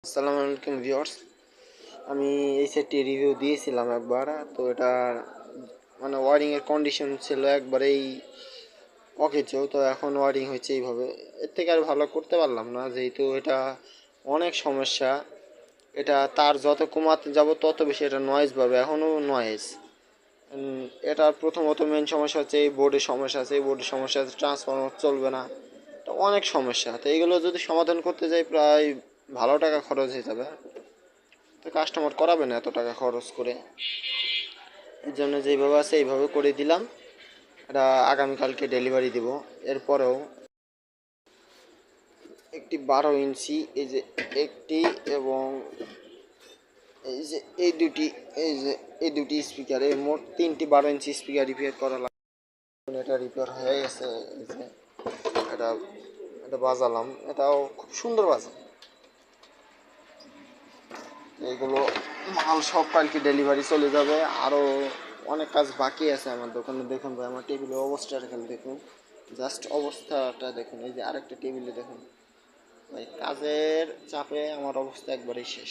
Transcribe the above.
আসসালামু আলাইকুম ভিউয়ার্স। আমি এই সেটটি রিভিউ দিয়েছিলাম একবার। তো এটা মানে ওয়ারিংয়ের কন্ডিশন ছিল একবারেই অকেচো। তো এখন ওয়ারিং হয়েছে এইভাবে। এর থেকে আর ভালো করতে পারলাম না, যেহেতু এটা অনেক সমস্যা। এটা তার যত কমাতে যাব তত বেশি এটা নয়েজ পাবে, এখনও নয়েজ। এটা প্রথমত মেন সমস্যা হচ্ছে এই বোর্ডের সমস্যা আছে, এই বোর্ডের সমস্যা আছে, ট্রান্সফরমার চলবে না। তো অনেক সমস্যা। তো এইগুলো যদি সমাধান করতে যাই প্রায় ভালো টাকা খরচ হয়ে যাবে। তো কাস্টমার করাবে না এত টাকা খরচ করে। এর জন্য যেইভাবে আছে এইভাবে করে দিলাম। এটা আগামীকালকে ডেলিভারি দেব। এরপরেও একটি 12 ইঞ্চি, এই যে একটি, এবং এই যে এই দুটি, এই যে এই দুটি স্পিকার, এই মোট 3টি 12 ইঞ্চি স্পিকার রিপেয়ার করা লাগবে। এটা রিপেয়ার হয়ে গেছে। এই যে এটা এটা বাজালাম, এটাও খুব সুন্দর বাজে। এইগুলো মাল সব কালকে ডেলিভারি চলে যাবে। আরও অনেক কাজ বাকি আছে আমার দোকানে। দেখুন ভাই, আমার টেবিলের অবস্থাটা খালি দেখুন, জাস্ট অবস্থাটা দেখুন। এই যে আরেকটা টেবিলে দেখুন ভাই, কাজের চাপে আমার অবস্থা একবারেই শেষ।